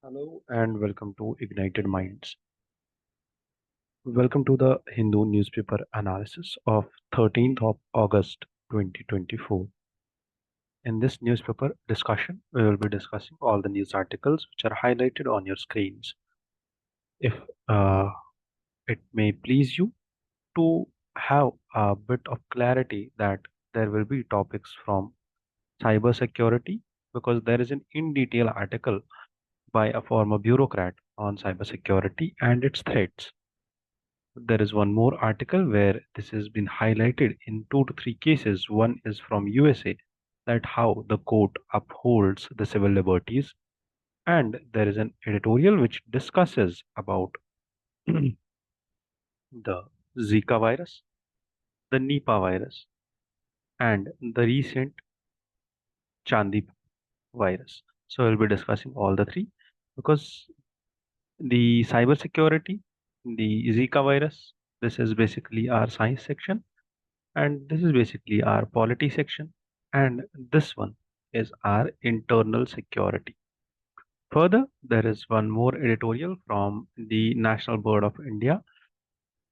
Hello and welcome to Ignited Minds. Welcome to the Hindu newspaper analysis of 13th of August 2024. In this newspaper discussion, we will be discussing all the news articles which are highlighted on your screens. If it may please you to have a bit of clarity that there will be topics from cybersecurity because there is an in detail article by a former bureaucrat on cybersecurity and its threats. There is one more article where this has been highlighted in 2 to 3 cases. One is from USA, that how the court upholds the civil liberties, and there is an editorial which discusses about the Zika virus, the Nipah virus, and the recent Chandip virus. So we'll be discussing all the three because the cybersecurity, the Zika virus, this is basically our science section, and this is basically our polity section, and this one is our internal security. Further, there is one more editorial from the National Board of India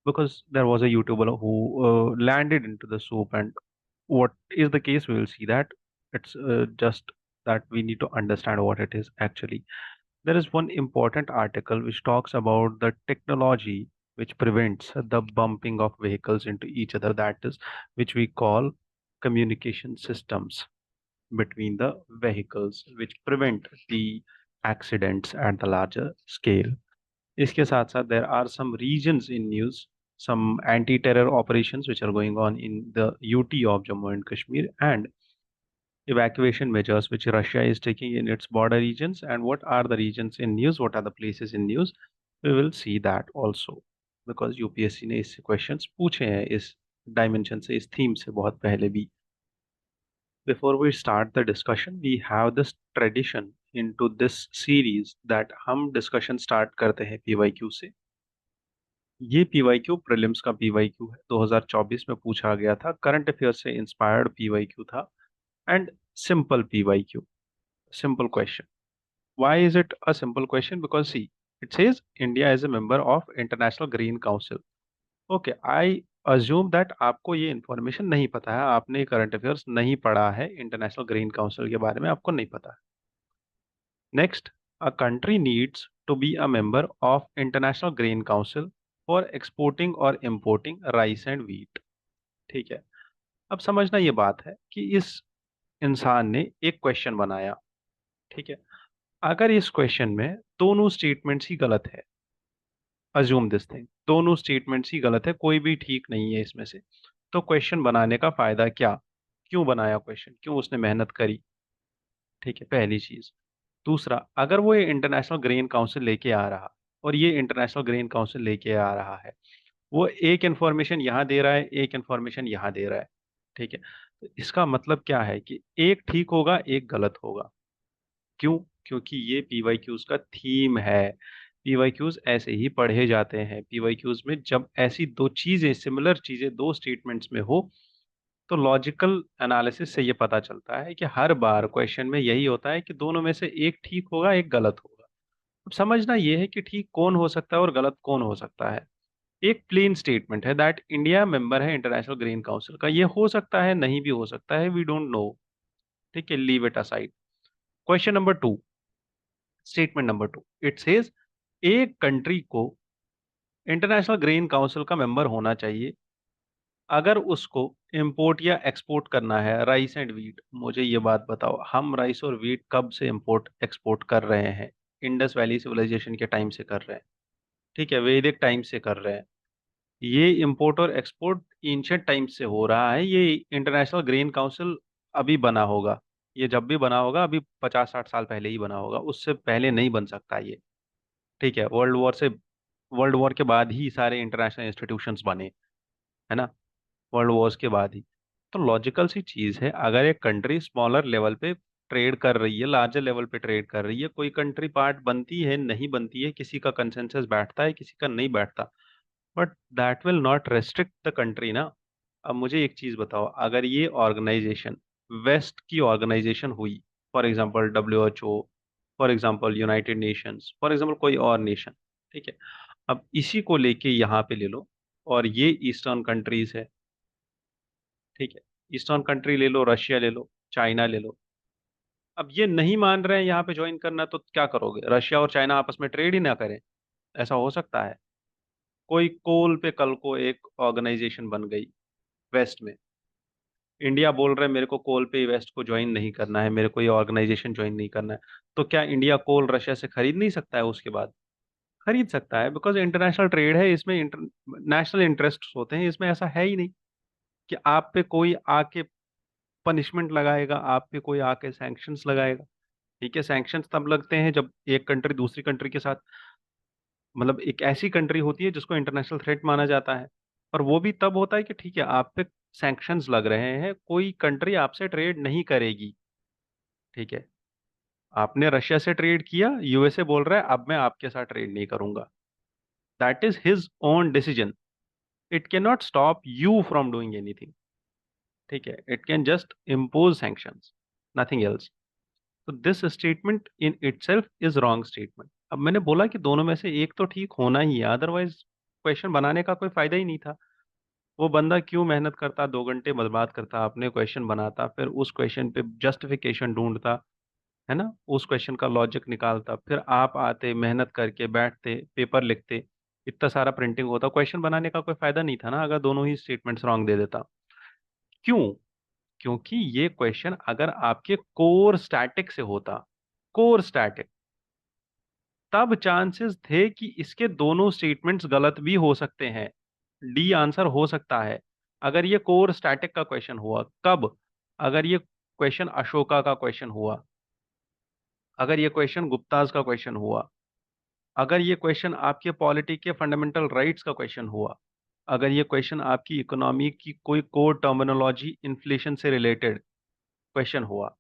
because there was a YouTuber who landed into the soup, and what is the case, we will see that it's just that we need to understand what it is actually. There is one important article which talks about the technology which prevents the bumping of vehicles into each other, that is, which we call communication systems between the vehicles, which prevent the accidents at the larger scale. इसके साथ साथ there are some regions in news, some anti-terror operations which are going on in the UT of Jammu and Kashmir, and evacuation measures which Russia is taking in its border regions. And what are the regions in news? What are the places in news? We will see that also because UPSC ने इससे questions पूछे हैं इस dimension से, इस theme से बहुत पहले भी. Before we start the discussion, we have this tradition into this series that हम discussion start करते हैं PYQ से. ये PYQ प्रीलिम्स का PYQ है, 2024 में पूछा गया था, करंट अफेयर से इंस्पायर्ड PYQ था, and simple PYQ. Simple question. Why is it a simple question? Because see, it says India is a member of International Green Council. Okay, I assume that आपको ये information नहीं पता है, आपने current affairs नहीं पढ़ा है, इंटरनेशनल ग्रीन काउंसिल के बारे में आपको नहीं पता है. Next, a country needs to be a member of International Grain Council for exporting or importing rice and wheat. ठीक है. अब समझना ये बात है कि इस इंसान ने एक क्वेश्चन बनाया. ठीक है. अगर इस क्वेश्चन में दोनों स्टेटमेंट्स ही गलत है, अज्यूम दिस थिंग, दोनों स्टेटमेंट्स ही गलत है, कोई भी ठीक नहीं है इसमें से, तो क्वेश्चन बनाने का फायदा क्या? क्यों बनाया क्वेश्चन, क्यों उसने मेहनत करी? ठीक है, पहली चीज. दूसरा, अगर वो ये इंटरनेशनल ग्रेन काउंसिल लेके आ रहा, और ये इंटरनेशनल ग्रेन काउंसिल लेके आ रहा है, वो एक इंफॉर्मेशन यहाँ दे रहा है, एक इंफॉर्मेशन यहाँ दे रहा है. ठीक है. तो इसका मतलब क्या है कि एक ठीक होगा, एक गलत होगा. क्यों? क्योंकि ये पीवाईक्यूज का थीम है. पीवाईक्यूज ऐसे ही पढ़े जाते हैं. पीवाईक्यूज में जब ऐसी दो चीजें, सिमिलर चीजें दो स्टेटमेंट्स में हो, तो लॉजिकल एनालिसिस से ये पता चलता है कि हर बार क्वेश्चन में यही होता है कि दोनों में से एक ठीक होगा, एक गलत होगा. अब समझना ये है कि ठीक कौन हो सकता है और गलत कौन हो सकता है. एक प्लेन स्टेटमेंट है दैट इंडिया मेंबर है इंटरनेशनल ग्रीन काउंसिल का, ये हो सकता है, नहीं भी हो सकता है, वी डोंट नो. ठीक है, leave it aside. Question number two, statement number two, it says एक कंट्री को इंटरनेशनल ग्रेन काउंसिल का मेंबर होना चाहिए अगर उसको इंपोर्ट या एक्सपोर्ट करना है राइस एंड वीट. मुझे ये बात बताओ, हम राइस और वीट कब से इंपोर्ट एक्सपोर्ट कर रहे हैं? इंडस वैली सिविलाइजेशन के टाइम से कर रहे हैं. ठीक है, वैदिक टाइम से कर रहे हैं. ये इंपोर्ट और एक्सपोर्ट एंशियंट टाइम से हो रहा है. ये इंटरनेशनल ग्रेन काउंसिल अभी बना होगा, ये जब भी बना होगा अभी 50-60 साल पहले ही बना होगा, उससे पहले नहीं बन सकता ये. ठीक है, वर्ल्ड वॉर के बाद ही सारे इंटरनेशनल इंस्टीट्यूशंस बने, है ना, वर्ल्ड वॉर्स के बाद ही. तो लॉजिकल सी चीज है, अगर एक कंट्री स्मॉलर लेवल पे ट्रेड कर रही है, लार्जर लेवल पे ट्रेड कर रही है, कोई कंट्री पार्ट बनती है, नहीं बनती है, किसी का कंसेंसस बैठता है, किसी का नहीं बैठता, but that will not restrict the country ना. अब मुझे एक चीज बताओ, अगर ये ऑर्गेनाइजेशन वेस्ट की ऑर्गेनाइजेशन हुई, for example WHO, for example United Nations, for example कोई और नेशन, ठीक है। अब इसी को लेके यहाँ पे ले लो, और ये ईस्टर्न कंट्रीज है, ठीक है। ईस्टर्न कंट्री ले लो, रशिया ले लो, चाइना ले लो। अब ये नहीं मान रहे हैं यहाँ पे ज्वाइन करना, तो क्या करोगे? रशिया और चाइना आपस में ट्रेड ही ना करें? ऐसा हो सकता है? कोई कोल पे कल को एक ऑर्गेनाइजेशन बन गई वेस्ट में, इंडिया बोल रहा है मेरे को कोल पे वेस्ट को ज्वाइन नहीं करना है, मेरे को ये ऑर्गेनाइजेशन ज्वाइन नहीं करना है, तो क्या इंडिया कोल रशिया से खरीद नहीं सकता है? उसके बाद खरीद सकता है, बिकॉज इंटरनेशनल ट्रेड है, इसमें इंटरनेशनल इंटरेस्ट होते हैं, इसमें ऐसा है ही नहीं कि आप पे कोई आके पनिशमेंट लगाएगा, आप पे कोई आके सैंक्शंस लगाएगा। ठीक है, सैंक्शंस तब लगते हैं जब एक कंट्री दूसरी कंट्री के साथ, मतलब एक ऐसी कंट्री होती है जिसको इंटरनेशनल थ्रेट माना जाता है, और वो भी तब होता है कि ठीक है आप पे सैंक्शंस लग रहे हैं, कोई कंट्री आपसे ट्रेड नहीं करेगी। ठीक है, आपने रशिया से ट्रेड किया, यूएसए बोल रहा है अब मैं आपके साथ ट्रेड नहीं करूंगा, that is his own decision, it can not stop you from doing anything. ठीक है, it can just impose sanctions, nothing else. तो this statement in itself is wrong statement. अब मैंने बोला कि दोनों में से एक तो ठीक होना ही है, अदरवाइज क्वेश्चन बनाने का कोई फायदा ही नहीं था। वो बंदा क्यों मेहनत करता, 2 घंटे बर्बाद करता, अपने क्वेश्चन बनाता, फिर उस क्वेश्चन पे जस्टिफिकेशन ढूंढता, है ना, उस क्वेश्चन का लॉजिक निकालता, फिर आप आते मेहनत करके बैठते पेपर लिखते, इतना सारा प्रिंटिंग होता, क्वेश्चन बनाने का कोई फायदा नहीं था ना अगर दोनों ही स्टेटमेंट्स रॉन्ग दे देता। क्यों? क्योंकि ये क्वेश्चन अगर आपके कोर स्टैटिक से होता, कोर स्टैटिक, तब चांसेस थे कि इसके दोनों स्टेटमेंट्स गलत भी हो सकते हैं, डी आंसर हो सकता है। अगर ये कोर स्टैटिक का क्वेश्चन हुआ, कब? अगर ये क्वेश्चन अशोका का क्वेश्चन हुआ, अगर ये क्वेश्चन गुप्ताज का क्वेश्चन हुआ, अगर ये क्वेश्चन आपके पॉलिटी के फंडामेंटल राइट्स का क्वेश्चन हुआ, अगर ये क्वेश्चन आपकी इकोनॉमी की कोई कोर टर्मिनोलॉजी इन्फ्लेशन से रिलेटेड क्वेश्चन हुआ,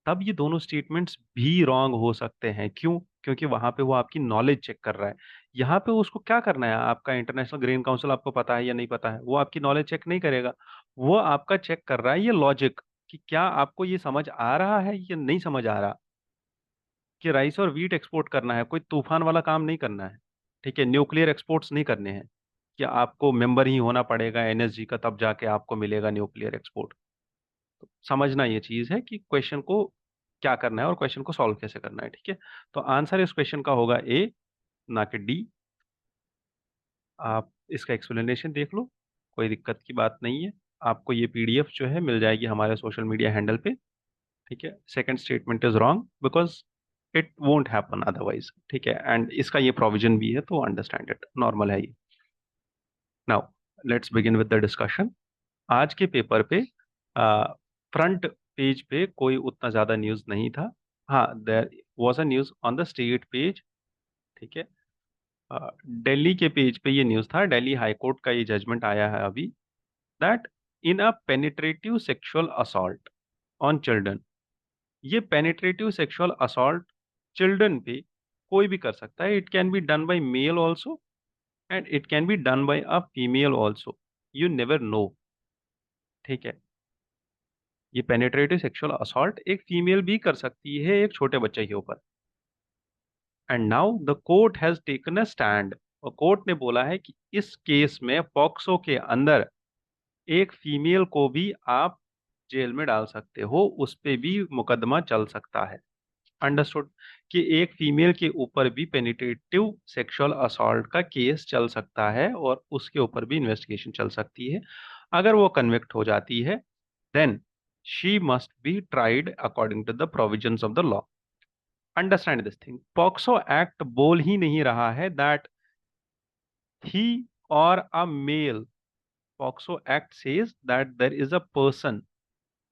तब ये दोनों स्टेटमेंट्स भी रॉन्ग हो सकते हैं। क्यों? क्योंकि वहां पे वो आपकी नॉलेज चेक कर रहा है। यहाँ पे उसको क्या करना है, आपका इंटरनेशनल ग्रीन काउंसिल आपको पता है या नहीं पता है, वो आपकी नॉलेज चेक नहीं करेगा। वो आपका चेक कर रहा है ये लॉजिक, कि क्या आपको ये समझ आ रहा है या नहीं समझ आ रहा, कि राइस और वीट एक्सपोर्ट करना है, कोई तूफान वाला काम नहीं करना है। ठीक है, न्यूक्लियर एक्सपोर्ट्स नहीं करने हैं, कि आपको मेंबर ही होना पड़ेगा एनएसजी का तब जाके आपको मिलेगा न्यूक्लियर एक्सपोर्ट। समझना ये चीज है कि क्वेश्चन को क्या करना है और क्वेश्चन को सॉल्व कैसे करना है। ठीक है, तो आंसर इस क्वेश्चन का होगा ए, ना कि डी। आप इसका एक्सप्लेनेशन देख लो, कोई दिक्कत की बात नहीं है। आपको ये पीडीएफ जो है मिल जाएगी हमारे सोशल मीडिया हैंडल पे। ठीक है, second statement is wrong because it won't happen otherwise. ठीक है, एंड इसका ये प्रोविजन भी है, तो अंडरस्टैंड इट, नॉर्मल है ये। Now let's begin with the discussion. आज के पेपर पे फ्रंट पेज पे कोई उतना ज्यादा न्यूज नहीं था। हाँ, there was a news on the state page. ठीक है, दिल्ली के पेज पे ये न्यूज था, दिल्ली हाई कोर्ट का ये जजमेंट आया है अभी, that in a penetrative sexual assault on children, ये पेनिट्रेटिव सेक्सुअल असॉल्ट चिल्ड्रन पे कोई भी कर सकता है, it can be done by male also and it can be done by a female also, you never know. ठीक है, ये पेनिट्रेटिव सेक्सुअल असॉल्ट एक फीमेल भी कर सकती है एक छोटे बच्चे के ऊपर। And now the court has taken a stand, और कोर्ट ने बोला है कि इस केस में पॉक्सो के अंदर एक फीमेल को भी आप जेल में डाल सकते हो, उस पे भी मुकदमा चल सकता है। अंडरस्टूड? कि एक फीमेल के ऊपर भी पेनिट्रेटिव सेक्सुअल असॉल्ट का केस चल सकता है और उसके ऊपर भी इन्वेस्टिगेशन चल सकती है। अगर वो कन्विक्ट हो जाती है, then she must be tried according to the provisions of the law. Understand this thing, POCSO act बोल ही नहीं रहा है that he or a male, POCSO act says that there is a person,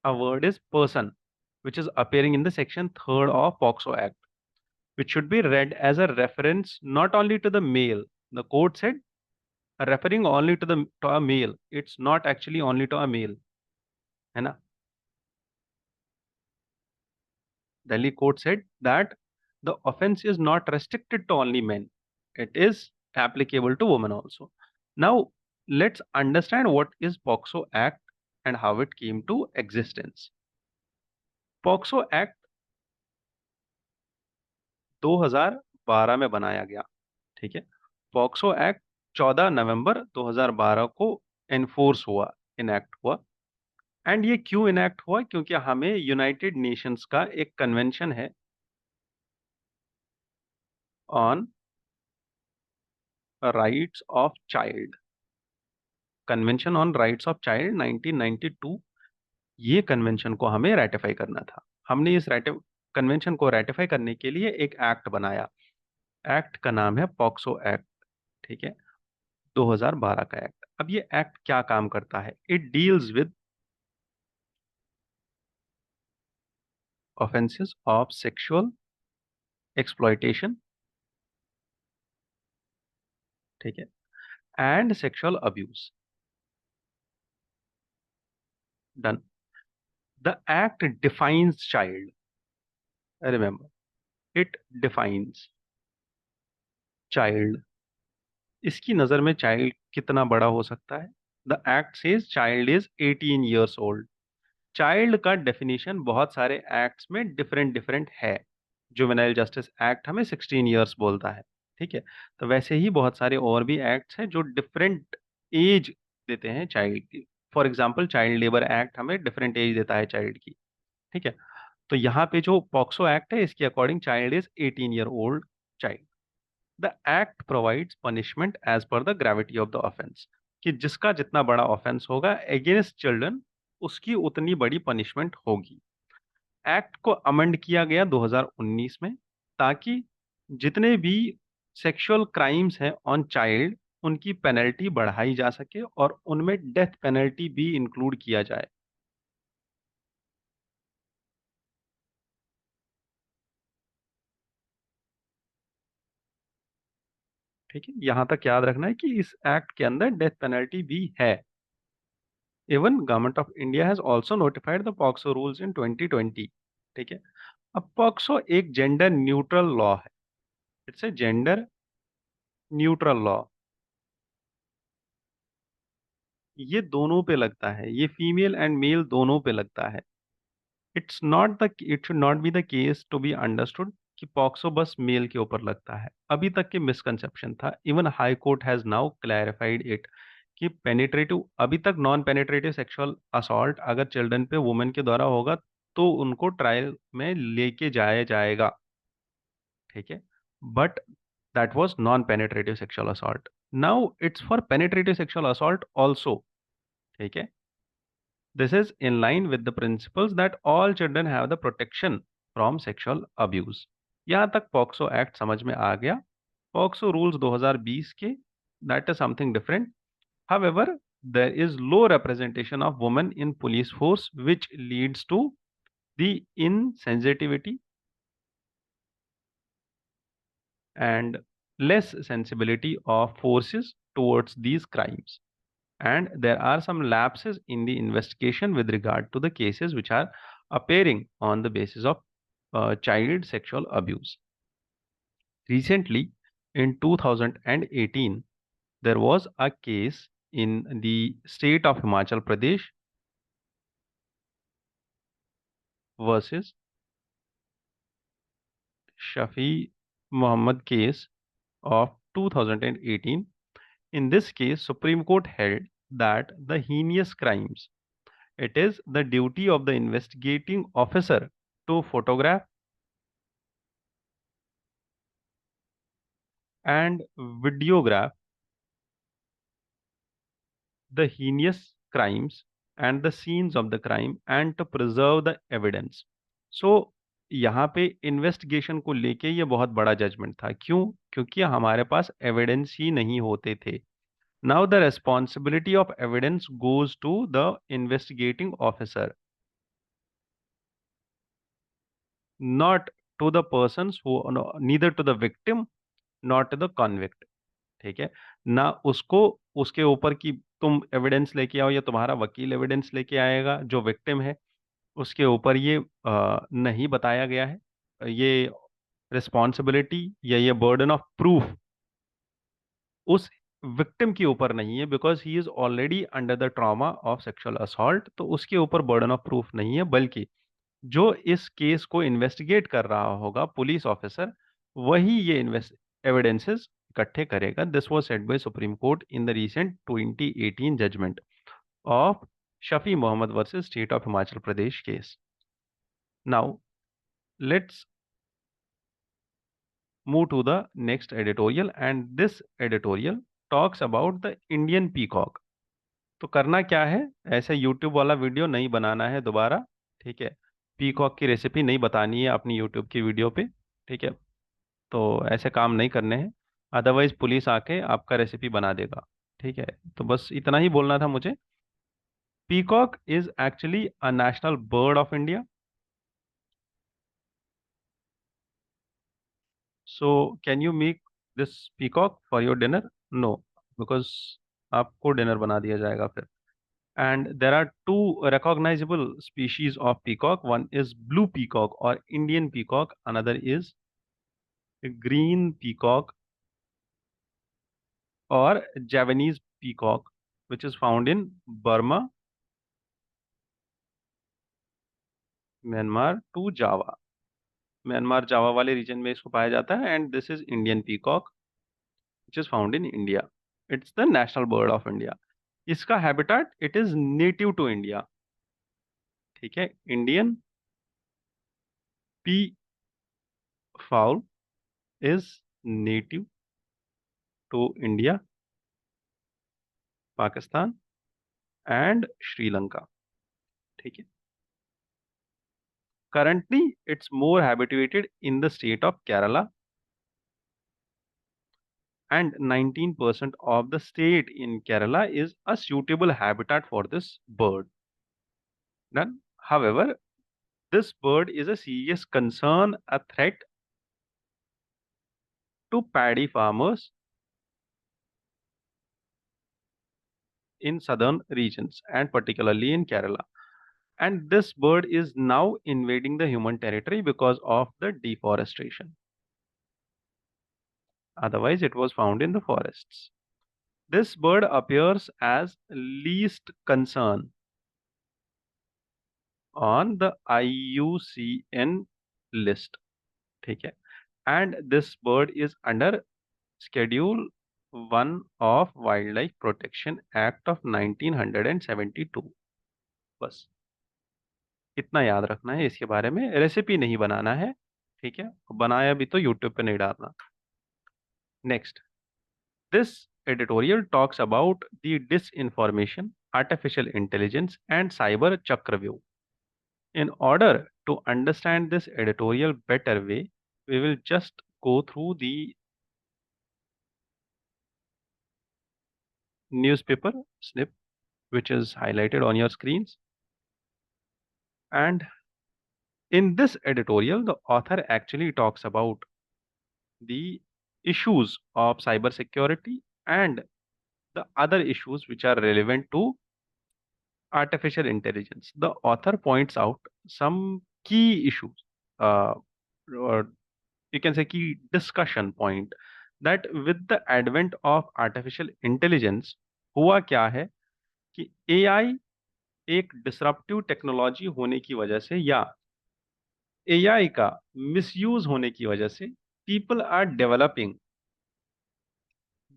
a word is person, which is appearing in the section 3rd of POXO Act, which should be read as a reference not only to the male. The court said referring only to the to a male. It's not actually only to a male, है ना? Delhi court said that the offense is not restricted to only men. It is applicable to women also. Now, let's understand what is POXO Act and how it came to existence. POXO Act 2012 में बनाया गया। ठीक है। POCSO act 14 नवंबर 2012 को enforce हुआ, enact हुआ। And ये क्यों इनएक्ट हुआ? क्योंकि हमें यूनाइटेड नेशंस का एक कन्वेंशन है on rights of child, convention on rights of child 1992। ये कन्वेंशन को हमें रेटिफाई करना था। हमने इस कन्वेंशन को रेटिफाई करने के लिए एक एक्ट बनाया। एक्ट का नाम है पॉक्सो एक्ट। ठीक है। 2012 का एक्ट। अब ये एक्ट क्या काम करता है? It deals with offences of sexual exploitation, ठीक है, and sexual abuse. Done. The act defines child, remember, it defines child. इसकी नजर में चाइल्ड कितना बड़ा हो सकता है? The act says child is 18 years old. Child का डेफिनेशन बहुत सारे एक्ट्स में डिफरेंट डिफरेंट है। जुवेनाइल जस्टिस एक्ट हमें 16 ईयर्स बोलता है। ठीक है। तो वैसे ही बहुत सारे और भी एक्ट्स हैं जो डिफरेंट एज देते हैं चाइल्ड की। For example child labour act हमें डिफरेंट एज देता है चाइल्ड की। ठीक है। तो यहाँ पे जो पॉक्सो एक्ट है इसके according child is 18 year old child. The act provides punishment as per the gravity of the offence, कि जिसका जितना बड़ा ऑफेंस होगा अगेंस्ट चिल्ड्रन उसकी उतनी बड़ी पनिशमेंट होगी। एक्ट को अमेंड किया गया 2019 में, ताकि जितने भी सेक्सुअल क्राइम्स हैं ऑन चाइल्ड उनकी पेनल्टी बढ़ाई जा सके और उनमें डेथ पेनल्टी भी इंक्लूड किया जाए। ठीक है। यहां तक याद रखना है कि इस एक्ट के अंदर डेथ पेनल्टी भी है। Even government of India has also notified the POCSO rules in 2020। ठीक है। अब पॉक्सो एक जेंडर न्यूट्रल लॉ है। It's a gender neutral law. ये दोनों पे लगता है, ये फीमेल एंड मेल दोनों पे लगता है। It should not be the case to be understood कि पॉक्सो बस मेल के ऊपर लगता है। अभी तक के मिसकंसेप्शन था। Even high court has now clarified it कि पेनिट्रेटिव, अभी तक नॉन पेनिट्रेटिव सेक्सुअल असॉल्ट अगर चिल्ड्रन पे वुमेन के द्वारा होगा तो उनको ट्रायल में लेके जाया जाएगा। ठीक है। But that was non penetrative sexual assault. Now it's for penetrative sexual assault also. ठीक है। This is in line with the principles that all children have the protection from sexual abuse. यहाँ तक पॉक्सो एक्ट समझ में आ गया। POCSO rules 2020 के, that is something different. However, there is low representation of women in police force which leads to the insensitivity and less sensibility of forces towards these crimes. And there are some lapses in the investigation with regard to the cases which are appearing on the basis of child sexual abuse. Recently, in 2018, there was a case in the state of Himachal Pradesh versus Shafi Muhammad case of 2018. In this case, Supreme Court held that the heinous crimes, it is the duty of the investigating officer to photograph and videograph the heinous crimes and the scenes of the crime and to preserve the evidence. So यहाँ पे investigation को लेके ये बहुत बड़ा judgement था। क्यों? क्योंकि हमारे पास एविडेंस ही नहीं होते थे। Now the responsibility of evidence goes to the investigating officer, not to the persons who, neither to the victim not to the convict. ठीक है। ना उसको उसके ऊपर कि तुम एविडेंस लेके आओ या तुम्हारा वकील एविडेंस लेके आएगा, जो विक्टिम है उसके ऊपर ये नहीं बताया गया है। ये रिस्पॉन्सिबिलिटी या ये बर्डन ऑफ प्रूफ उस विक्टिम के ऊपर नहीं है, because he is already under the trauma of sexual assault. तो उसके ऊपर बर्डन ऑफ प्रूफ नहीं है, बल्कि जो इस केस को इन्वेस्टिगेट कर रहा होगा पुलिस ऑफिसर, वही ये इन्वेस्ट एविडेंसेस इकट्ठे करेगा. This was said by supreme court in the recent 2018 judgement of Shafi Mohammad versus state of Himachal Pradesh case. Now let's move to the next editorial, and this editorial talks about the Indian peacock. तो करना क्या है, ऐसे YouTube वाला video नहीं बनाना है दोबारा. ठीक है, पीकॉक की रेसिपी नहीं बतानी है अपनी YouTube की वीडियो पे. ठीक है, तो ऐसे काम नहीं करने हैं, अदरवाइज पुलिस आके आपका रेसिपी बना देगा. ठीक है, तो बस इतना ही बोलना था मुझे. Peacock is actually a national bird of India. So, can you make this peacock for your dinner? No, because आपको डिनर बना दिया जाएगा फिर. And there are two recognizable species of peacock. One is blue peacock or Indian peacock. Another is green peacock or Javanese peacock, which is found in Burma, Myanmar to Java. Myanmar Java वाले region में इसको पाया जाता है. And this is Indian peacock which is found in India. It's the national bird of India. इसका habitat it is native to India. ठीक है, Indian peafowl is native to India, Pakistan and Sri Lanka. ठीक है, currently it's more habituated in the state of Kerala, and 19% of the state in Kerala is a suitable habitat for this bird. Then, however, this bird is a serious concern, a threat to paddy farmers in southern regions and particularly in Kerala. And this bird is now invading the human territory because of the deforestation. Otherwise, it was found in the forests. This bird appears as least concern on the IUCN list. ठीक है, and this bird is under Schedule 1 of Wildlife Protection Act of 1972. बस इतना याद रखना है इसके बारे में, रेसिपी नहीं बनाना है. ठीक है, बनाया भी तो यूट्यूब पे नहीं डालना. Next, this editorial talks about the disinformation, artificial intelligence, and cyber chakravyuh. In order to understand this editorial better way, we will just go through the newspaper snip which is highlighted on your screens. And in this editorial, the author actually talks about the issues of cybersecurity and the other issues which are relevant to artificial intelligence. The author points out some key issues, or you can say key discussion point, that with the advent of artificial intelligence, हुआ क्या है कि AI एक disruptive technology होने की वजह से या एआई का मिसयूज होने की वजह से people are developing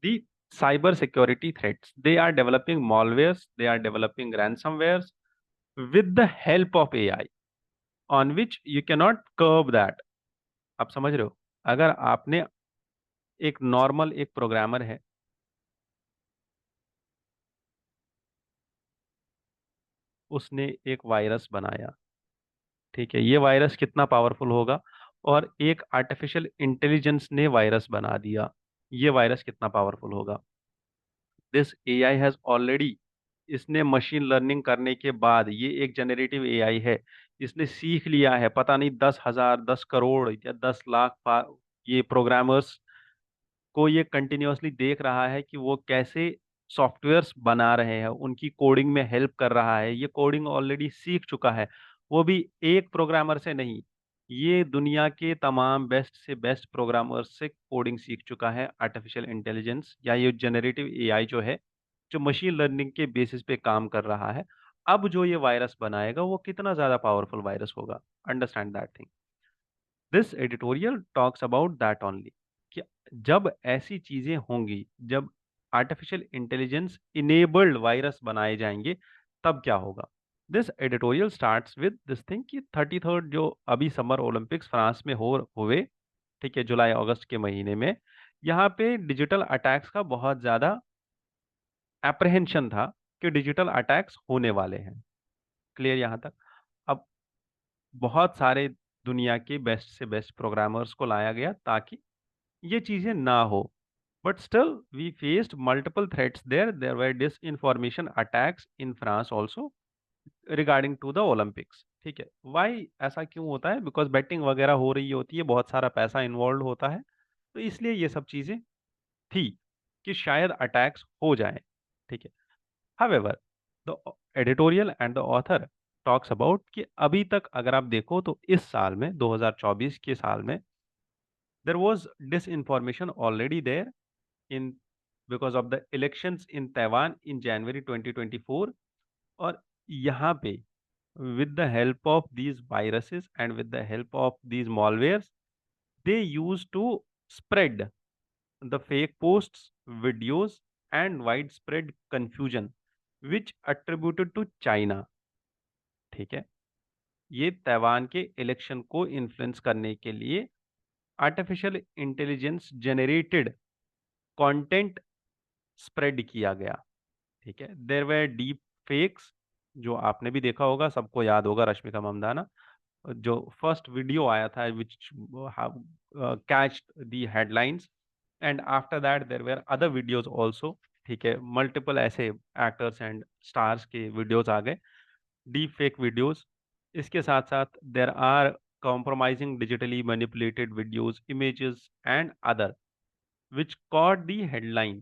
the cyber security threats. They are developing malwares, they are developing ransomwares with the help of AI, on which you cannot curb that. आप समझ रहे हो, अगर आपने एक नॉर्मल एक प्रोग्रामर है, उसने एक वायरस बनाया. ठीक है, ये वायरस कितना पावरफुल होगा, और एक आर्टिफिशियल इंटेलिजेंस ने वायरस बना दिया, ये वायरस कितना पावरफुल होगा. दिस एआई हैज ऑलरेडी, इसने मशीन लर्निंग करने के बाद, ये एक जनरेटिव एआई है, इसने सीख लिया है, पता नहीं 10,000 10 करोड़ या 10 लाख ये प्रोग्रामर्स को ये कंटिन्यूअसली देख रहा है कि वो कैसे सॉफ्टवेयर्स बना रहे हैं, उनकी कोडिंग में हेल्प कर रहा है. ये कोडिंग ऑलरेडी सीख चुका है, वो भी एक प्रोग्रामर से नहीं, ये दुनिया के तमाम बेस्ट से बेस्ट प्रोग्रामर्स से कोडिंग सीख चुका है. आर्टिफिशियल इंटेलिजेंस या ये जनरेटिव एआई जो है, जो मशीन लर्निंग के बेसिस पे काम कर रहा है. अब जो ये वायरस बनाएगा वो कितना ज्यादा पावरफुल वायरस होगा, understand that thing. This editorial talks about that only, कि जब ऐसी चीजें होंगी, जब आर्टिफिशियल इंटेलिजेंस इनेबल्ड वायरस बनाए जाएंगे, तब क्या होगा। This editorial starts with this thing कि 33rd जो अभी समर ओलंपिक्स फ्रांस में हो हुए, ठीक है, जुलाई अगस्त के महीने में, यहाँ पे डिजिटल अटैक्स का बहुत ज्यादा एप्रहेंशन था कि डिजिटल अटैक्स होने वाले हैं। क्लियर यहाँ तक। अब बहुत सारे दुनिया के बेस्ट से बेस्ट प्रोग्रामर्स को लाया गया ताकि ये चीजें ना हो। But still we faced multiple threats there there were disinformation attacks in France also regarding to the Olympics. ठीक है, वाई ऐसा क्यों होता है, बिकॉज बेटिंग वगैरह हो रही होती है, बहुत सारा पैसा इन्वॉल्व होता है, तो इसलिए ये सब चीजें थी कि शायद अटैक्स हो जाए। ठीक है। However the editorial and the author talks about कि अभी तक अगर आप देखो तो इस साल में 2024 के साल में there was disinformation already there in because of the elections in Taiwan in January 2024। और यहाँ पे with the help of these viruses and with the help of these malwares, they used to spread the fake posts, videos and widespread confusion which attributed to China। ठीक है, ये Taiwan के election को influence करने के लिए artificial intelligence generated content spread किया गया। ठीक है, देयर वर डीप फेक्स, जो आपने भी देखा होगा, सबको याद होगा रश्मिका मंदाना, जो फर्स्ट वीडियो आया था which catch the headlines, and after that there were other videos also. ठीक है, मल्टीपल ऐसे एक्टर्स एंड स्टार्स के वीडियोस आ गए, डीप फेक वीडियोस। इसके साथ साथ there are compromising digitally manipulated videos, images and other which caught the headline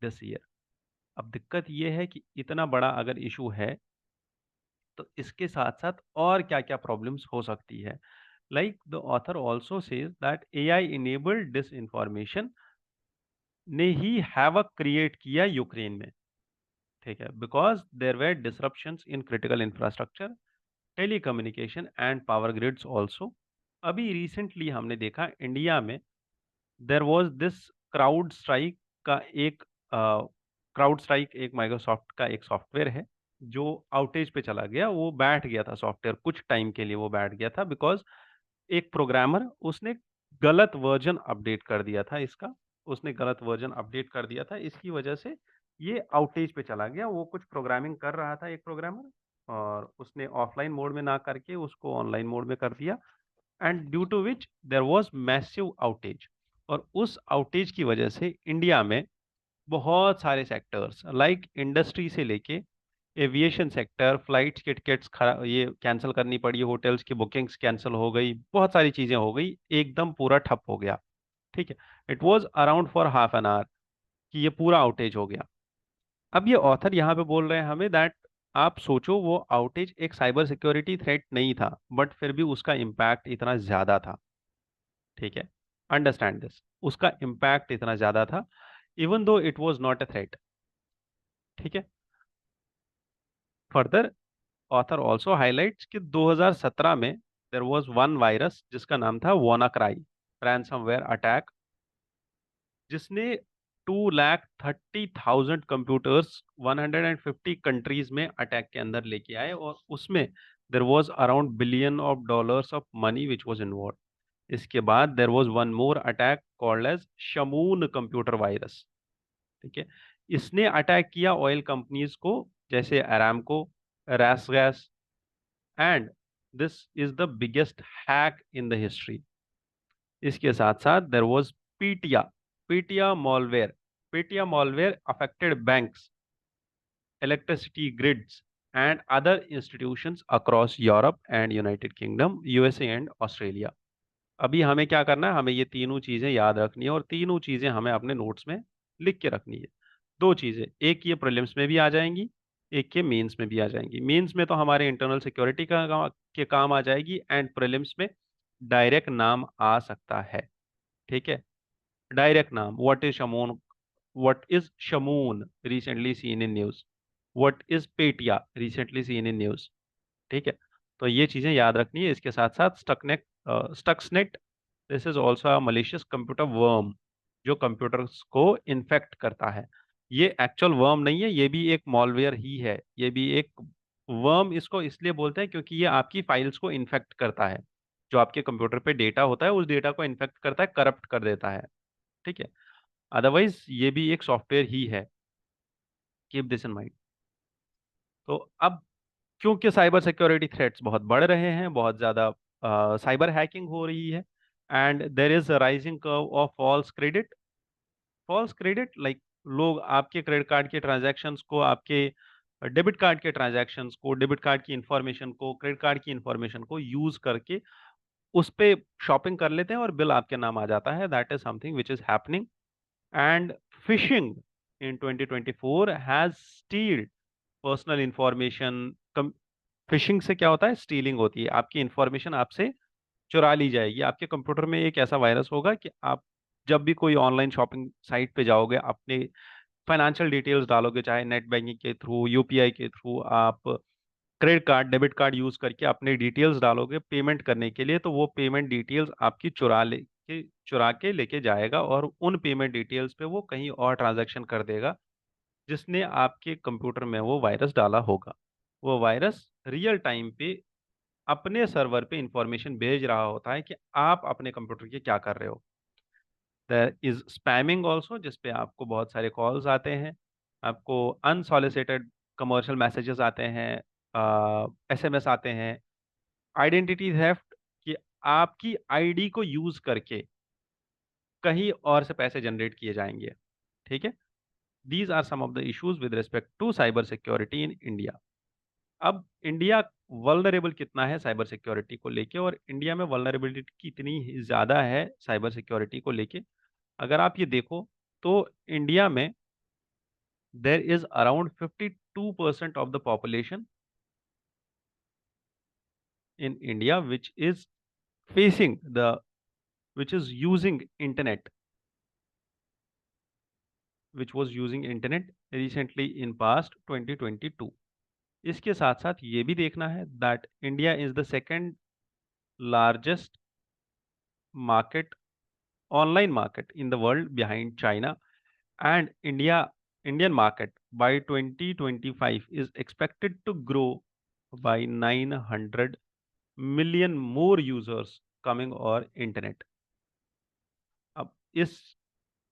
this year। अब दिक्कत ये है कि इतना बड़ा अगर इशू है तो इसके साथ साथ और क्या क्या प्रॉब्लम्स हो सकती है। Like the author also says that AI enabled dis information ने ही हैवक क्रिएट किया यूक्रेन में। ठीक है, because there were disruptions in critical infrastructure, telecommunication and power grids also. अभी रिसेंटली हमने देखा इंडिया में there was this CrowdStrike का एक क्राउड स्ट्राइक एक माइक्रोसॉफ्ट का एक सॉफ्टवेयर है जो आउटेज पे चला गया, वो बैठ गया था सॉफ्टवेयर, कुछ टाइम के लिए वो बैठ गया था बिकॉज एक प्रोग्रामर उसने गलत वर्जन अपडेट कर दिया था इसका, उसने गलत वर्जन अपडेट कर दिया था, इसकी वजह से ये आउटेज पे चला गया। वो कुछ प्रोग्रामिंग कर रहा था एक प्रोग्रामर, और उसने ऑफलाइन मोड में ना करके उसको ऑनलाइन मोड में कर दिया, and due to which there was massive outage. और उस आउटेज की वजह से इंडिया में बहुत सारे सेक्टर्स लाइक इंडस्ट्री से लेके एविएशन सेक्टर, फ्लाइट्स के टिकट्स ये कैंसिल करनी पड़ी, होटल्स की बुकिंग्स कैंसिल हो गई, बहुत सारी चीजें हो गई, एकदम पूरा ठप हो गया। ठीक है, it was around for half an hour कि ये पूरा आउटेज हो गया। अब ये ऑथर यहाँ पे बोल रहे हैं हमें दैट आप सोचो वो आउटेज एक साइबर सिक्योरिटी थ्रेट नहीं था, बट फिर भी उसका इम्पैक्ट इतना ज्यादा था। ठीक है, अंडरस्टैंड दिस, उसका इम्पैक्ट इतना ज्यादा था even though it was not a threat. ठीक है, फर्दर ऑथर ऑल्सो हाईलाइट्स कि 2017 में देयर वाज वन वायरस जिसका नाम था वानाक्राई रैंसमवेयर अटैक, जिसने 2,30,000 कंप्यूटर्स 150 कंट्रीज में अटैक के अंदर लेके आए, और उसमें there was around billion of dollars of money which was involve. इसके बाद there was one more attack called as Shamoon computer virus. ठीक है, इसने अटैक किया ऑयल कंपनीज को जैसे Aramco, Ras gas, and this is the biggest hack in the history. इसके साथ साथ there was Petya Petya malware Petya malware affected banks, electricity grids and other institutions across Europe and United kingdom, USA and Australia. अभी हमें क्या करना है, हमें ये तीनों चीजें याद रखनी है और तीनों चीजें हमें अपने नोट्स में लिख के रखनी है। दो चीजें, एक ये प्रीलिम्स में भी आ जाएंगी, एक ये मेंस में भी आ जाएंगी। मेंस में तो हमारे इंटरनल सिक्योरिटी के काम आ जाएगी, एंड प्रीलिम्स में डायरेक्ट नाम आ सकता है। ठीक है, डायरेक्ट नाम, what is Shamoon recently seen in news, what is Petya recently seen in news. ठीक है, तो ये चीजें याद रखनी है। इसके साथ साथ Stuxnet this is also a malicious computer worm, जो कंप्यूटर्स को इन्फेक्ट करता है। ये एक्चुअल वर्म नहीं है, ये भी एक मॉलवेयर ही है, ये भी एक वर्म इसको इसलिए बोलते हैं क्योंकि ये आपकी फाइल्स को इन्फेक्ट करता है। जो आपके कंप्यूटर पे डेटा होता है उस डेटा को इन्फेक्ट करता है, करप्ट कर देता है। ठीक है, अदरवाइज ये भी एक सॉफ्टवेयर ही है। Keep this in mind. तो अब क्योंकि साइबर सिक्योरिटी थ्रेट्स बहुत बढ़ रहे हैं, बहुत ज़्यादा साइबर हैकिंग हो रही है, and there is a rising curve of false credit. False credit like लोग आपके क्रेडिट कार्ड के ट्रांजैक्शंस को, आपके डेबिट कार्ड के ट्रांजैक्शंस को, डेबिट कार्ड की इंफॉर्मेशन को, क्रेडिट कार्ड की इंफॉर्मेशन को यूज करके उस पे शॉपिंग कर लेते हैं और बिल आपके नाम आ जाता है। That is something which is happening. And fishing in 2024 has stealth personal information. Fishing से क्या होता है? स्टीलिंग होती है, आपकी इंफॉर्मेशन आपसे चुरा ली जाएगी। आपके कंप्यूटर में एक ऐसा वायरस होगा कि आप जब भी कोई ऑनलाइन शॉपिंग साइट पे जाओगे, अपने फाइनेंशियल डिटेल्स डालोगे, चाहे नेट बैंकिंग के थ्रू, यूपीआई के थ्रू, आप credit card, debit card use करके अपने डिटेल्स डालोगे पेमेंट करने के लिए, तो वो पेमेंट डिटेल्स आपकी चुरा के लेके जाएगा और उन पेमेंट डिटेल्स पे वो कहीं और ट्रांजैक्शन कर देगा जिसने आपके कंप्यूटर में वो वायरस डाला होगा। वो वायरस रियल टाइम पे अपने सर्वर पे इंफॉर्मेशन भेज रहा होता है कि आप अपने कंप्यूटर के क्या कर रहे हो। देयर इज स्पैमिंग ऑल्सो, जिसपे आपको बहुत सारे कॉल्स आते हैं, आपको अनसॉलिसिटेड कमर्शियल मैसेजेस आते हैं, एसएमएस आते हैं। आइडेंटिटी थेफ्ट, कि आपकी आईडी को यूज करके कहीं और से पैसे जनरेट किए जाएंगे। ठीक है, these are some of the issues with respect to cyber security in India. अब इंडिया वल्नरेबल कितना है साइबर सिक्योरिटी को लेके, और इंडिया में वल्नरेबिलिटी कितनी ज्यादा है साइबर सिक्योरिटी को लेके, अगर आप ये देखो तो इंडिया में there is around 52% of the population in India which is facing the which is using internet, which was using internet recently in past 2022। इसके साथ साथ ये भी देखना है that India is the second largest market, online market in the world behind China, and Indian market by 2025 is expected to grow by 900 million more users coming or internet। अब इस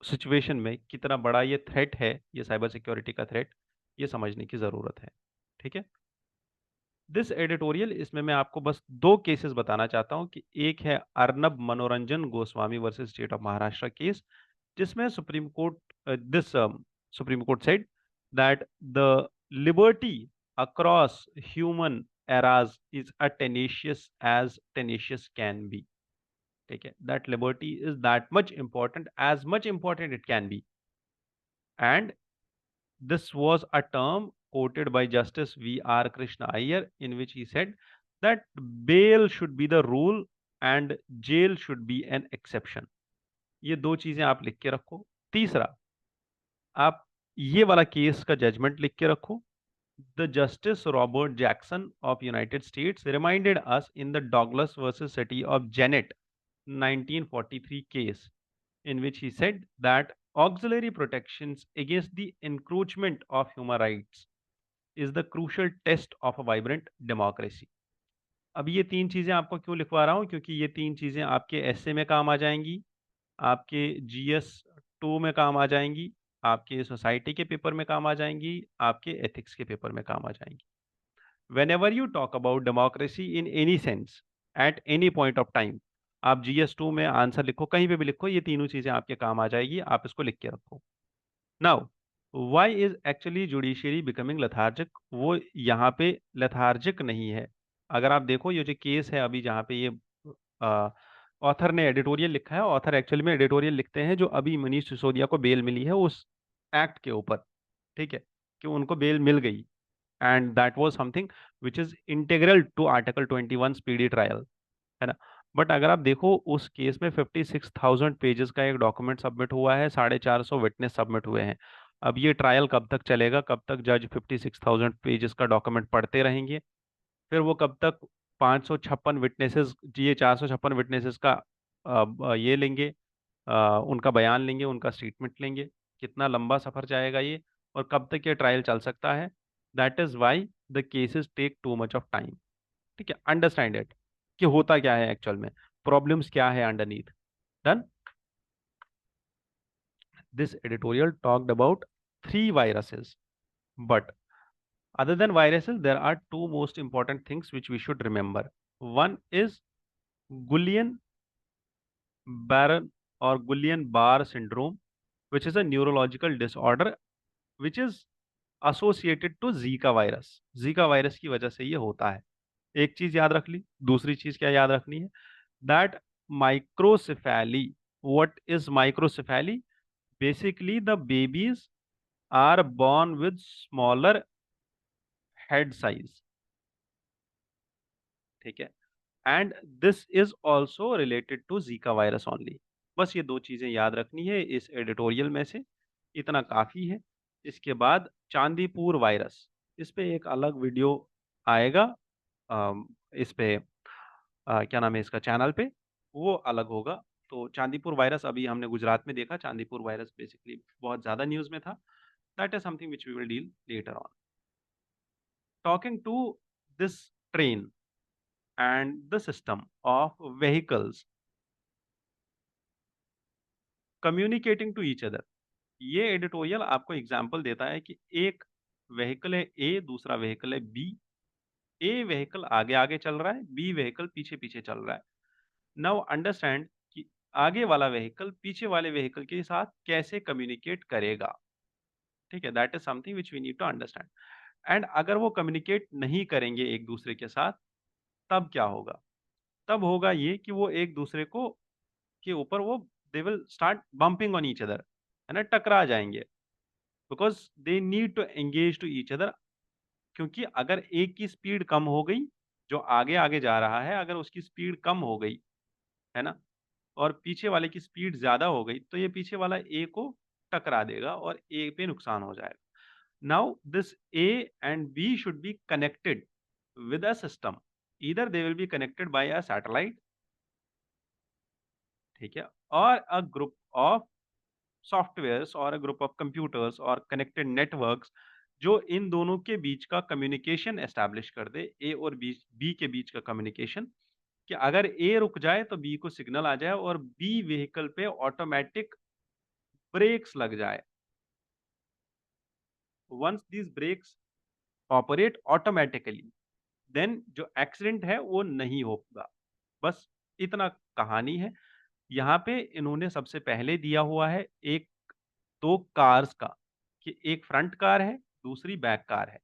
situation में कितना बड़ा ये थ्रेट है, ये cyber security का threat, ये समझने की जरूरत है। ठीक है, दिस एडिटोरियल, इसमें मैं आपको बस दो केसेस बताना चाहता हूं कि एक है Arnab Manoranjan Goswami versus state of Maharashtra case, जिसमें Supreme Court this Supreme Court said that the liberty across human eras is a tenacious as tenacious can be। ठीक है, that liberty is that much important it can be, and this was a term quoted by Justice V.R. Krishna Iyer, in which he said that bail should be the rule and jail should be an exception। ये दो चीजें आप लिख के रखो। तीसरा, आप ये वाला केस का जजमेंट लिख के रखो। The justice Robert Jackson of United states reminded us in the Douglas versus city of Janet 1943 case, in which he said that auxiliary protections against the encroachment of human rights is the crucial test of a vibrant democracy। अब ये तीन चीजें आपको क्यों लिखवा रहा हूं? क्योंकि ये तीन चीजें आपके एसए में काम आ जाएंगी, आपके GS 2 में काम आ जाएंगी, आपके सोसाइटी के पेपर में काम आ जाएंगी, आपके एथिक्स के पेपर में काम आ जाएंगी। Whenever you talk about democracy in any sense at any point of time, आप GS 2 में आंसर लिखो, कहीं पे भी लिखो, ये तीनों चीजें आपके काम आ जाएगी, आप इसको लिख के रखो। Now, why is actually judiciary becoming lethargic? वो यहाँ पे लेथार्जिक नहीं है। अगर आप देखो ये जो केस है अभी, जहाँ पे ये ऑथर ने एडिटोरियल लिखा है, ऑथर एक्चुअली में एडिटोरियल लिखते हैं जो अभी मनीष सिसोदिया को बेल मिली है उस एक्ट के ऊपर। ठीक है, कि उनको बेल मिल गई, and that was something which is integral to article 21 speedy trial, है ना। बट अगर आप देखो उस केस में 56,000 पेजेस का एक डॉक्यूमेंट सबमिट हुआ है, 450 विटनेस सबमिट हुए हैं। अब ये ट्रायल कब तक चलेगा? कब तक जज 56,000 पेजेस का डॉक्यूमेंट पढ़ते रहेंगे? फिर वो कब तक 556 विटनेसेस, ये 456 विटनेसेस का ये लेंगे, उनका बयान लेंगे, उनका स्टेटमेंट लेंगे, कितना लंबा सफर जाएगा ये, और कब तक ये ट्रायल चल सकता है। That is why the cases take too much of time. ठीक है, अंडरस्टैंड इट कि होता क्या है एक्चुअल में, प्रॉब्लम्स क्या है underneath. Done. This editorial talked about three viruses, but other than viruses, there are two most important things which we should remember. One is Guillain Barre or Guillain-Barre syndrome, which is a neurological disorder which is associated to Zika virus. Zika virus की वजह से ये होता है। एक चीज याद रख ली, दूसरी चीज क्या याद रखनी है? That microcephaly. What is microcephaly? Basically, the babies are born with smaller head size. ठीक है, and this is also related to Zika virus only. बस ये दो चीजें याद रखनी है इस एडिटोरियल में से, इतना काफी है। इसके बाद चांदीपुर वायरस, इस पे एक अलग वीडियो आएगा, इस पे क्या नाम है इसका, चैनल पे, वो अलग होगा। तो चांदीपुर वायरस अभी हमने गुजरात में देखा, चांदीपुर वायरस बेसिकली बहुत ज्यादा न्यूज में था। That is something which we will deal later on. Talking to this train and the system of vehicles communicating to each other। ये एडिटोरियल आपको एग्जांपल देता है कि एक व्हीकल है ए, दूसरा व्हीकल है बी। ए व्हीकल आगे आगे चल रहा है, बी व्हीकल पीछे पीछे चल रहा है। नाउ अंडरस्टैंड कि आगे वाला व्हीकल पीछे वाले व्हीकल के साथ कैसे कम्युनिकेट करेगा। ठीक है, that is something which we need to understand. And अगर वो कम्युनिकेट नहीं करेंगे एक दूसरे के साथ, तब क्या होगा? तब होगा ये कि वो एक दूसरे को के ऊपर वो they will start bumping on each other, है ना, टकरा जाएंगे। Because they need to engage to each other. क्योंकि अगर एक की स्पीड कम हो गई, जो आगे आगे जा रहा है अगर उसकी स्पीड कम हो गई, है ना, और पीछे वाले की स्पीड ज्यादा हो गई, तो ये पीछे वाला ए को टकरा देगा और ए पे नुकसान हो जाएगा। Now this A and B should be connected with a system. Either they will be connected by a satellite, ठीक है, और अ ग्रुप ऑफ सॉफ्टवेयर्स और अ ग्रुप ऑफ कंप्यूटर्स और कनेक्टेड नेटवर्क्स, जो इन दोनों के बीच का कम्युनिकेशन एस्टैब्लिश कर दे, ए और बी के बीच का कम्युनिकेशन, कि अगर ए रुक जाए तो बी को सिग्नल आ जाए और बी व्हीकल पे ऑटोमेटिक ब्रेक्स लग जाए। Once these brakes operate automatically, then जो एक्सीडेंट है वो नहीं होगा। बस इतना कहानी है। यहाँ पे इन्होंने सबसे पहले दिया हुआ है एक, दो कार्स का, कि एक फ्रंट कार है, दूसरी बैक कार है।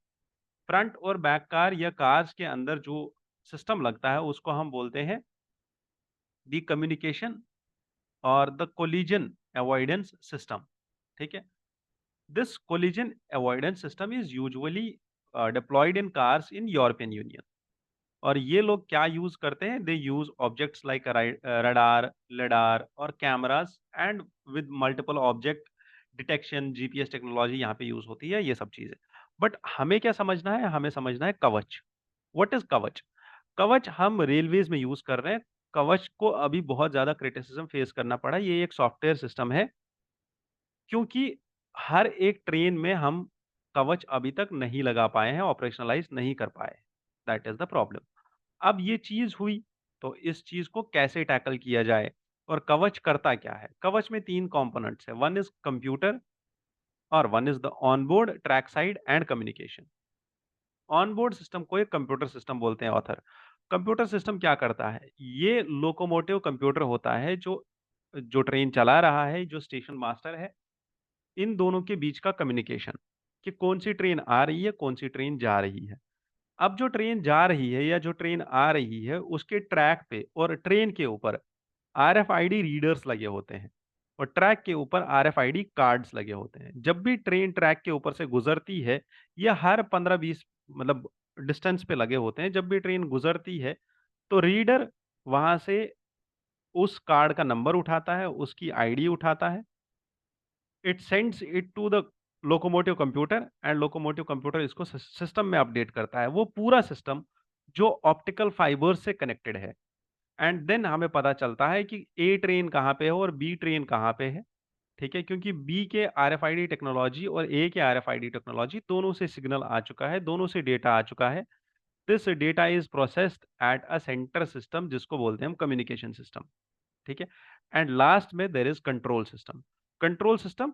फ्रंट और बैक कार या कार्स के अंदर जो सिस्टम लगता है उसको हम बोलते हैं दी कम्युनिकेशन और द कोलिजन अवॉइडेंस सिस्टम। ठीक है, this collision avoidance system is usually deployed in cars in European Union. और ये लोग क्या यूज करते हैं? They use objects like radar, lidar और cameras, and with multiple object detection, GPS technology यहाँ पे यूज होती है, ये सब चीजें। बट हमें क्या समझना है? हमें समझना है कवच। व्हाट इज कवच? कवच हम रेलवेज में यूज कर रहे हैं। कवच को अभी बहुत ज्यादा क्रिटिसिज्म फेस करना पड़ा। ये एक सॉफ्टवेयर सिस्टम है, क्योंकि हर एक ट्रेन में हम कवच अभी तक नहीं लगा पाए हैं, ऑपरेशनलाइज नहीं कर पाए। That is the problem. अब ये चीज हुई, तो इस चीज को कैसे टैकल किया जाए? और कवच करता क्या है? कवच में तीन कंपोनेंट्स है। वन इज कंप्यूटर, और one is the onboard track side and communication. Onboard system को एक कंप्यूटर सिस्टम बोलते हैं ऑथर। कंप्यूटर सिस्टम क्या करता है? ये लोकोमोटिव कंप्यूटर होता है जो जो ट्रेन चला रहा है, जो स्टेशन मास्टर है, इन दोनों के बीच का कम्युनिकेशन, कि कौन सी ट्रेन आ रही है, कौन सी ट्रेन जा रही है। अब जो ट्रेन जा रही है या जो ट्रेन आ रही है, उसके ट्रैक पे और ट्रेन के ऊपर आरएफआईडी रीडर्स लगे होते हैं, और ट्रैक के ऊपर आरएफआईडी कार्ड्स लगे होते हैं। जब भी ट्रेन ट्रैक के ऊपर से गुजरती है, या हर 15-20 मतलब डिस्टेंस पे लगे होते हैं, जब भी ट्रेन गुजरती है, तो रीडर वहां से उस कार्ड का नंबर उठाता है, उसकी आईडी उठाता है, it sends it to the locomotive computer, and locomotive computer इसको सिस्टम में अपडेट करता है। वो पूरा सिस्टम जो ऑप्टिकल फाइबर से कनेक्टेड है, एंड देन हमें पता चलता है कि ए ट्रेन कहाँ पे है और बी ट्रेन कहाँ पे है। ठीक है, क्योंकि बी के आरएफआईडी टेक्नोलॉजी और ए के आरएफआईडी टेक्नोलॉजी दोनों से सिग्नल आ चुका है, दोनों से डेटा आ चुका है। This data is processed at a centre system, जिसको बोलते हैं हम कम्युनिकेशन सिस्टम। ठीक है, एंड लास्ट में there is control system. Control system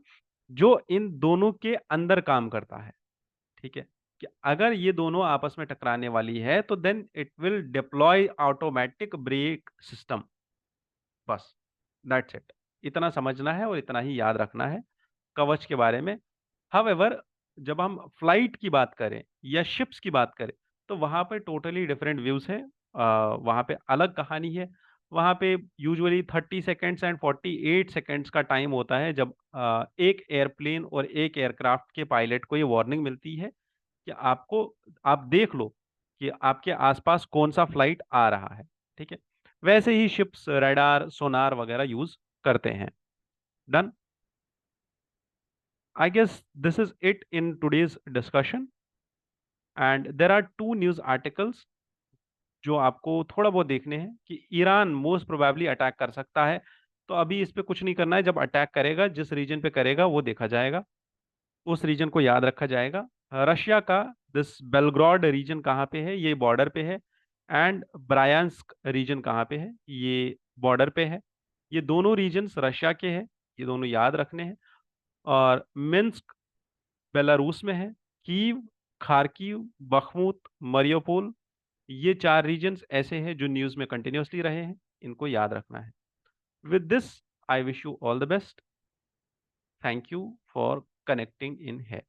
जो इन दोनों के अंदर काम करता है। ठीक है, कि अगर ये दोनों आपस में टकराने वाली है तो then it will deploy automatic brake system. बस, दैट्स इट। इतना समझना है और इतना ही याद रखना है कवच के बारे में। हावेवर, जब हम फ्लाइट की बात करें या शिप्स की बात करें तो वहां पे टोटली डिफरेंट व्यूज है। वहां पे अलग कहानी है। वहां पे यूजुअली 30 सेकेंड्स एंड 48 सेकेंड्स का टाइम होता है जब एक एयरप्लेन और एक एयरक्राफ्ट के पायलट को ये वार्निंग मिलती है कि आपको, आप देख लो कि आपके आसपास कौन सा फ्लाइट आ रहा है। ठीक है, वैसे ही शिप्स रडार सोनार वगैरह यूज करते हैं। Done. I guess this is it in today's discussion. And there are two news articles जो आपको थोड़ा बहुत देखने हैं कि ईरान मोस्ट प्रोबेबली अटैक कर सकता है। तो अभी इस पे कुछ नहीं करना है, जब अटैक करेगा जिस रीजन पे करेगा वो देखा जाएगा, उस रीजन को याद रखा जाएगा। रशिया का दिस बेलग्राड रीजन कहाँ पे है, ये बॉर्डर पे है। एंड ब्रायांस्क रीजन कहाँ पे है, ये बॉर्डर पे है। ये दोनों रीजन्स रशिया के हैं, ये दोनों याद रखने हैं। और मिन्स्क बेलारूस में है। कीव, खार्किव, बखमुत, मरियोपोल, ये 4 रीजन्स ऐसे हैं जो न्यूज़ में कंटिन्यूअसली रहे हैं, इनको याद रखना है। With this, I wish you all the best. Thank you for connecting इन है।